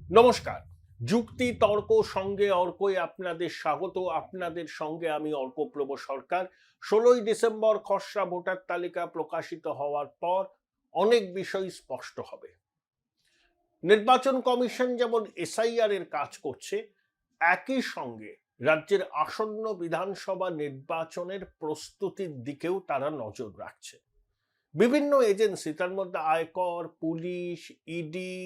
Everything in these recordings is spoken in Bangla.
নমস্কার। যুক্তি তর্ক সঙ্গে অর্কই আপনাদের স্বাগত। আপনাদের সঙ্গে আমি অর্কপ্রভ সরকার। 16ই ডিসেম্বর খসড়া ভোটার তালিকা প্রকাশিত হওয়ার পর অনেক বিষয় স্পষ্ট হবে। নির্বাচন কমিশন যেমন এসআইআর এর কাজ করছে, একই সঙ্গে রাজ্যের আসন্ন বিধানসভা নির্বাচনের প্রস্তুতির দিকেও তারা নজর রাখছে। বিভিন্ন এজেন্সি, তার মধ্যে আয়কর, পুলিশ, ইডি,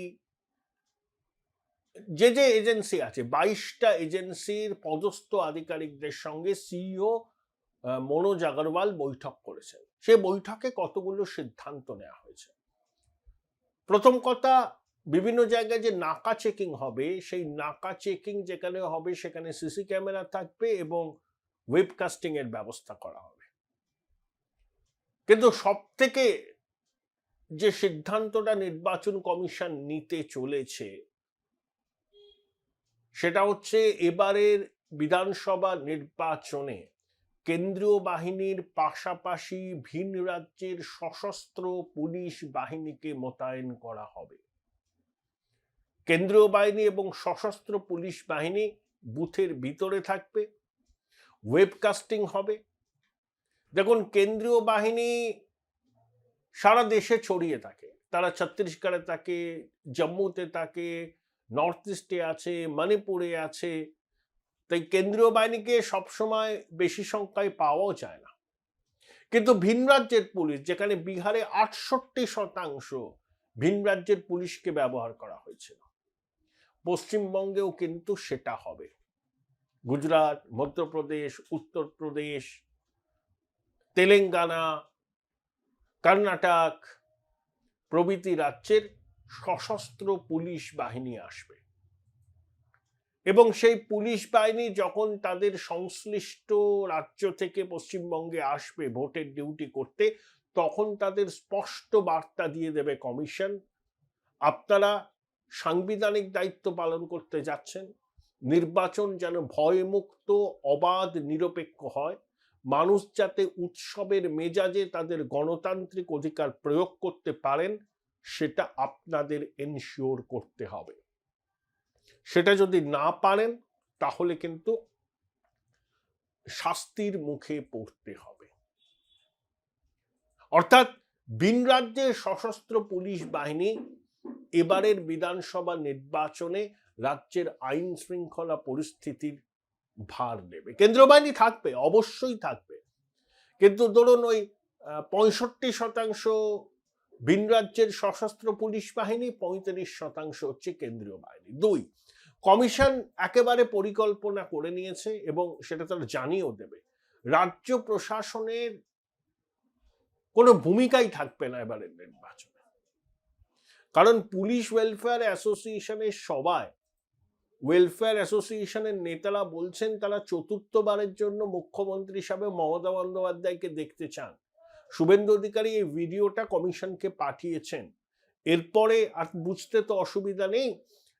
যে যে এজেন্সি আছে 22টা এজেন্সির পদস্থ আধিকারিকদের সঙ্গে সিইও মনোজ আগরওয়াল বৈঠক করেছেন। সে বৈঠকে কতগুলো সিদ্ধান্ত নেওয়া হয়েছে। প্রথম কথা, বিভিন্ন জায়গায় যে নাকা চেকিং হবে, সেই নাকা চেকিং যেখানে হবে সেখানে সিসি ক্যামেরা থাকবে এবং ওয়েবকাস্টিং এর ব্যবস্থা করা হবে। কিন্তু সব থেকে যে সিদ্ধান্তটা নির্বাচন কমিশন নিতে চলেছে সেটা হচ্ছে এবারের বিধানসভা নির্বাচনে কেন্দ্রীয় বাহিনীর পাশাপাশি ভিন রাজ্যের সশস্ত্র পুলিশ বাহিনীকে মোতায়েন করা হবে। কেন্দ্রীয় বাহিনী এবং সশস্ত্র পুলিশ বাহিনী বুথের ভিতরে থাকবে, ওয়েবকাস্টিং হবে। দেখুন, কেন্দ্রীয় বাহিনী সারা দেশে ছড়িয়ে থাকে, তারা ছত্তিশগড়ে থাকে, জম্মুতে থাকে, নর্থ ইস্টে আছে, মণিপুরে আছে। তাই কেন্দ্রীয় বাহিনীকে সবসময় বেশি সংখ্যায় পাওয়াও যায় না। কিন্তু ভিন রাজ্যের পুলিশ, যেখানে বিহারে 68% ভিন রাজ্যের পুলিশকে ব্যবহার করা হয়েছিল, পশ্চিমবঙ্গেও কিন্তু সেটা হবে। গুজরাট, মধ্যপ্রদেশ, উত্তরপ্রদেশ, তেলেঙ্গানা, কর্ণাটক প্রভৃতি রাজ্যের সশস্ত্র পুলিশ বাহিনী আসবে এবং সেই পুলিশ বাহিনী যখন তাদের সংশ্লিষ্ট রাজ্য থেকে পশ্চিমবঙ্গে আসবে ভোটের ডিউটি করতে, তখন তাদের স্পষ্ট বার্তা দিয়ে দেবে কমিশন, আপনারা সাংবিধানিক দায়িত্ব পালন করতে যাচ্ছেন, নির্বাচন যেন ভয়মুক্ত, অবাধ, নিরপেক্ষ হয়, মানুষ যাতে উৎসবের মেজাজে তাদের গণতান্ত্রিক অধিকার প্রয়োগ করতে পারেন, সেটা আপনাদের এনশিওর করতে হবে। সেটা যদি না পারেন তাহলে কিন্তু শাস্তির মুখে পড়তে হবে। অর্থাৎ ভিন রাজ্যের সশস্ত্র পুলিশ বাহিনী এবারের বিধানসভা নির্বাচনে রাজ্যের আইন শৃঙ্খলা পরিস্থিতির ভার নেবে। কেন্দ্রীয় বাহিনী থাকবে, অবশ্যই থাকবে, কিন্তু ধরুন ওই 65% ভিন রাজ্যের সশস্ত্র পুলিশ বাহিনী, 35% হচ্ছে কেন্দ্রীয় বাহিনী। 2, কমিশন একেবারে পরিকল্পনা করে নিয়েছে এবং সেটা তারা জানিয়েও দেবে, রাজ্য প্রশাসনের কোনো ভূমিকাই থাকবে না এবারের নির্বাচনে। কারণ পুলিশ ওয়েলফেয়ার অ্যাসোসিয়েশনের সভায় ওয়েলফেয়ার অ্যাসোসিয়েশনের নেতারা বলছেন তারা চতুর্থবারের জন্য মুখ্যমন্ত্রী হিসাবে মমতা বন্দ্যোপাধ্যায়কে দেখতে চান। শুভেন্দু অধিকারী এই ভিডিওটা কমিশনকে পাঠিয়েছেন। এরপরে আর বুঝতে তো অসুবিধা নেই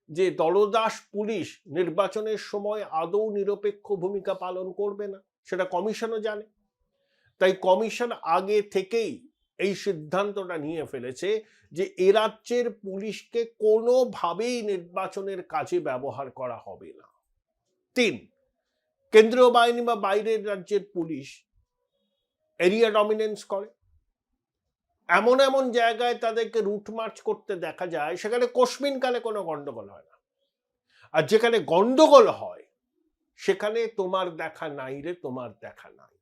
যে দলদাস পুলিশ নির্বাচনের সময় আদৌ নিরপেক্ষ ভূমিকা পালন করবে না, সেটা কমিশনও জানে। তাই কমিশন আগে থেকেই এই সিদ্ধান্তটা নিয়ে ফেলেছে যে এ রাজ্যের পুলিশকে কোনোভাবেই নির্বাচনের কাজে ব্যবহার করা হবে না। 3, কেন্দ্রীয় বাহিনী বা বাইরের রাজ্যের পুলিশ এরিয়া ডমিনেন্স করে, এমন এমন জায়গায় তাদেরকে রুট মার্চ করতে দেখা যায় সেখানে কস্মিনকালে কোনো গন্ডগোল হয় না, আর যেখানে গন্ডগোল হয় সেখানে তোমার দেখা নাই রে, তোমার দেখা নাই।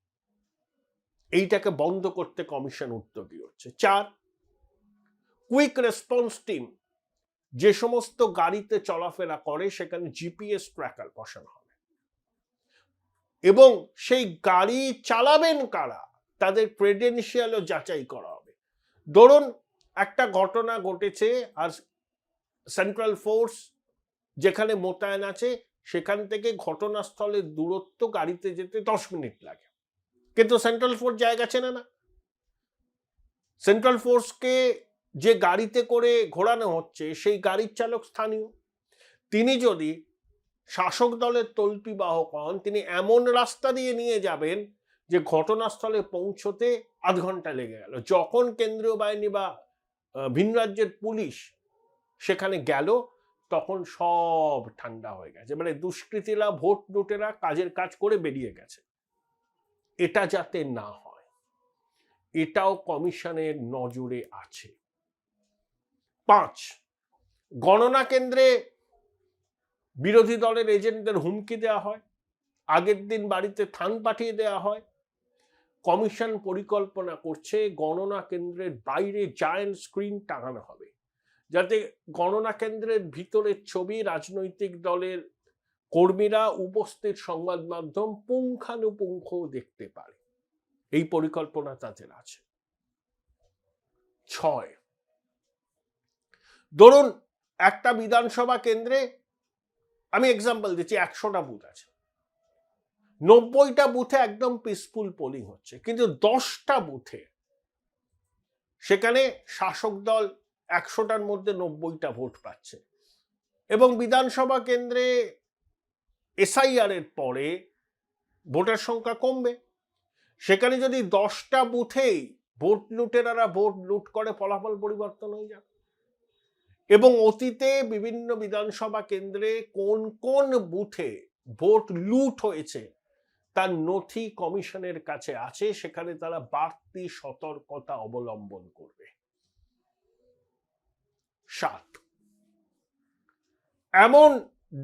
এইটাকে বন্ধ করতে কমিশন উদ্যোগী হচ্ছে। 4, কুইক রেসপন্স টিম যে সমস্ত গাড়িতে চলাফেরা করে সেখানে জিপিএস ট্র্যাকার বসানো হবে এবং সেই গাড়ি চালাবেন কারা তাদের ক্রেডেনশিয়ালও যাচাই করা হবে। ধরুন একটা ঘটনা ঘটেছে আর সেন্ট্রাল ফোর্স যেখানে মোতায়েন আছে সেখান থেকে ঘটনাস্থলের দূরত্ব গাড়িতে যেতে 10 মিনিট লাগে, কিন্তু সেন্ট্রাল ফোর্স জায়গা চেনে না। সেন্ট্রাল ফোর্সকে যে গাড়িতে করে ঘোরানো হচ্ছে সেই গাড়ির চালক স্থানীয়, তিনি যদি শাসক দলের তল্পি বাহক হন, তিনি এমন রাস্তা দিয়ে নিয়ে যাবেন যে ঘটনাস্থলে পৌঁছতে আধ ঘন্টা লেগে গেল। যখন কেন্দ্রীয় বাহিনী বা ভিন রাজ্যের পুলিশ সেখানে গেল, তখন সব ঠান্ডা হয়ে গেছে, মানে দুষ্কৃতীরা ভোট লুটেরা কাজের কাজ করে বেরিয়ে গেছে। এটা যাতে না হয় এটাও কমিশনের নজরে আছে। 5, গণনা কেন্দ্রে বিরোধী দলের এজেন্টদের হুমকি দেওয়া হয়, আগের দিন বাড়িতে থান পাঠিয়ে দেওয়া হয়। কমিশন পরিকল্পনা করছে গণনা কেন্দ্রের বাইরে জায়ান্ট স্ক্রিন টাঙানো হবে, যাতে গণনা কেন্দ্রের ভিতরের ছবি রাজনৈতিক দলের কর্মীরা, উপস্থিত সংবাদ মাধ্যম পুঙ্খানুপুঙ্খ দেখতে পারে। এই পরিকল্পনা তাদের আছে। 6, ধরুন একটা বিধানসভা কেন্দ্রে, আমি এক্সাম্পল দিচ্ছি, 100টা বুথ আছে, 90টা বুথে একদম পিসফুল পোলিং হচ্ছে, কিন্তু 10টা বুথে সেখানে শাসক দল 100টার মধ্যে 90টা ভোট পাচ্ছে, এবং বিধানসভা কেন্দ্রে এসআইআর এর পরে ভোটের সংখ্যা কমবে। সেখানে যদি 10টা বুথেই ভোট লুটেরারা ভোট লুট করে, ফলাফল পরিবর্তন হয়ে যাবে। এবং অতীতে বিভিন্ন বিধানসভা কেন্দ্রে কোন কোন বুথে ভোট লুট হয়েছে তার নথি কমিশনের কাছে আছে, সেখানে তারা বাড়তি সতর্কতা অবলম্বন করবে। 7, এমন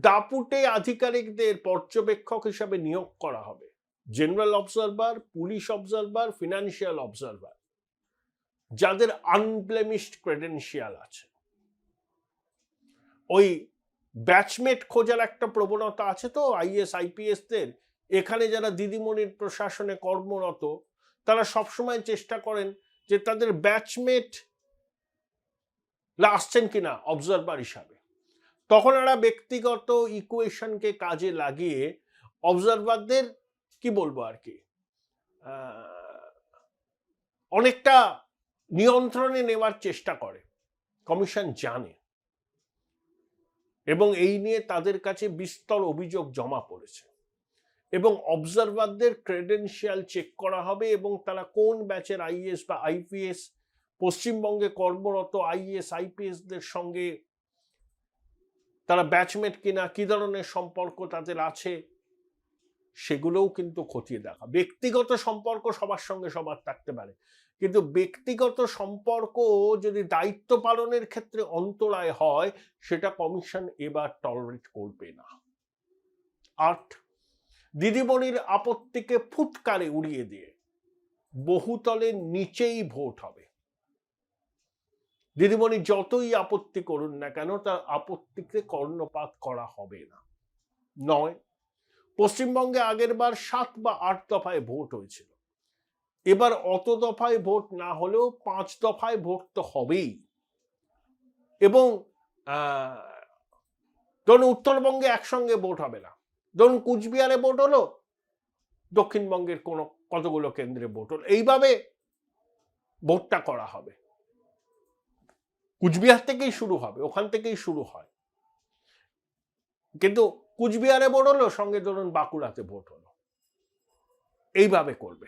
দাপুটে আধিকারিকদের পর্যবেক্ষক হিসাবে নিয়োগ করা হবে, general observer, police observer, financial observer, যাদের আনব্লেমিশড ক্রেডেনশিয়াল আছে। ওই ব্যাচমেট খোঁজার একটা প্রবণতা আছে তো আইএস আইপিএস দের, এখানে যারা দিদিমণির প্রশাসনে কর্মরত তারা সবসময় চেষ্টা করেন যে তাদের ব্যাচমেট আসছেন কিনা অবজারভার হিসাবে। তখন এরা ব্যক্তিগত ইকুয়েশনকে কাজে লাগিয়ে অবজারভারদের কি বলবো আর কি অনেকটা নিয়ন্ত্রণে নেওয়ার চেষ্টা করে। কমিশন জানে, এবং এই নিয়ে তাদের কাছে বিস্তর অভিযোগ জমা পড়েছে, এবং অবজারভারদের ক্রেডেনশিয়াল চেক করা হবে, এবং তারা কোন ব্যাচের আইএস বা আইপিএস, পশ্চিমবঙ্গে কর্মরত আইএস আইপিএস দের সঙ্গে তারা ব্যাচমেট কিনা, কি ধরনের সম্পর্ক তাদের আছে, সেগুলোও কিন্তু খতিয়ে দেখা। ব্যক্তিগত সম্পর্ক সবার সঙ্গে সবার থাকতে পারে, কিন্তু ব্যক্তিগত সম্পর্ক যদি দায়িত্ব পালনের ক্ষেত্রে অন্তরায় হয়, সেটা কমিশন এবার টলারেট করবে না। 8, দিদিমণির আপত্তিকে ফুৎকারে উড়িয়ে দিয়ে বহুতলের নিচেই ভোট হবে। দিদিমণি যতই আপত্তি করুন না কেন, তার আপত্তিকে কর্ণপাত করা হবে না। 9, পশ্চিমবঙ্গে আগের বার 7 বা 8 দফায় ভোট হয়েছিল, এবার অত দফায় ভোট না হলেও 5 দফায় ভোট তো হবেই। এবং ধরুন উত্তরবঙ্গে একসঙ্গে ভোট হবে না, ধরুন কুচবিহারে ভোট হলো, দক্ষিণবঙ্গের কতগুলো কেন্দ্রে ভোট হলো, এইভাবে ভোটটা করা হবে। কুচবিহার থেকেই শুরু হবে, ওখান থেকেই শুরু হয়, কিন্তু কুচবিহারে ভোট হলো, সঙ্গে ধরুন বাঁকুড়াতে ভোট হলো, এইভাবে করবে।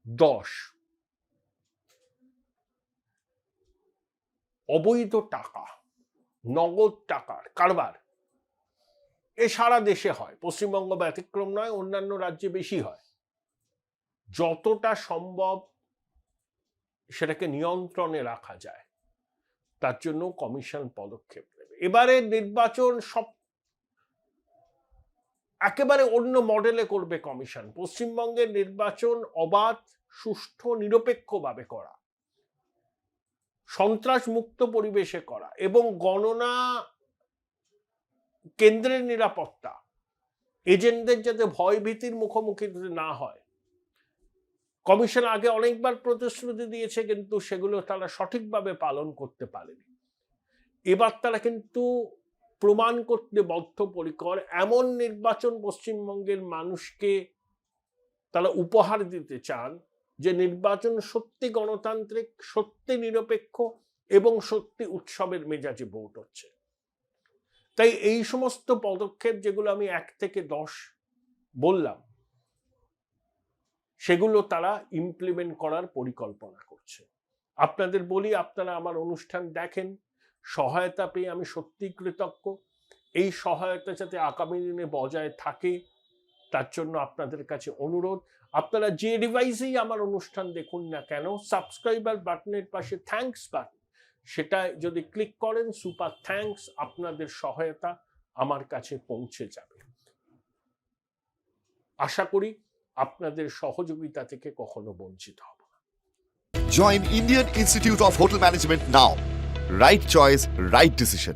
10, অবৈধ টাকা, নগদ টাকার কারবার এ সারা দেশে হয়, পশ্চিমবঙ্গ ব্যতিক্রম নয়, অন্যান্য রাজ্যে বেশি হয়। যতটা সম্ভব সেটাকে নিয়ন্ত্রণে রাখা যায়, তার জন্য কমিশন পদক্ষেপ নেবে। এবারে নির্বাচন সব একেবারে অন্য মডেলে করবে কমিশন। পশ্চিমবঙ্গের নির্বাচন অবাধ, সুষ্ঠু, নিরপেক্ষভাবে করা, সন্ত্রাস মুক্ত পরিবেশে করা, এবং গণনা কেন্দ্রের নিরাপত্তা, এজেন্টদের যাতে ভয় ভীতির মুখোমুখি না হয়। কমিশন আগে অনেকবার প্রতিশ্রুতি দিয়েছে, কিন্তু সেগুলো তারা সঠিকভাবে পালন করতে পারেনি। এবার তারা কিন্তু প্রমাণ করতে বদ্ধপরিকর। এমন নির্বাচন পশ্চিমবঙ্গের মানুষকে তারা উপহার দিতে চান যে নির্বাচন সত্যি গণতান্ত্রিক, সত্যি নিরপেক্ষ, এবং সত্যি উৎসবের মেজাজে ভোট হচ্ছে। তাই এই সমস্ত পদক্ষেপ যেগুলো আমি 1 থেকে 10 বললাম, সেগুলো তারা ইমপ্লিমেন্ট করার পরিকল্পনা করছে। আপনাদের বলি, আপনারা আমার অনুষ্ঠান দেখেন, সহায়তা পেয়ে আমি সত্যিই কৃতজ্ঞ। এই সহায়তা যাতে আগামী দিনে বজায় থাকে তার জন্য আপনাদের কাছে অনুরোধ, আপনারা যে ডিভাইসেই আমার অনুষ্ঠান দেখুন না কেন, সাবস্ক্রাইবার বাটনের পাশে থ্যাঙ্কস বাটন, সেটা যদি ক্লিক করেন, সুপার থ্যাঙ্কস, আপনাদের সহায়তা আমার কাছে পৌঁছে যাবে। আশা করি আপনাদের সহযোগিতা থেকে কখনো বঞ্চিত হব না। Join Indian Institute of Hotel Management now. Right choice, right decision.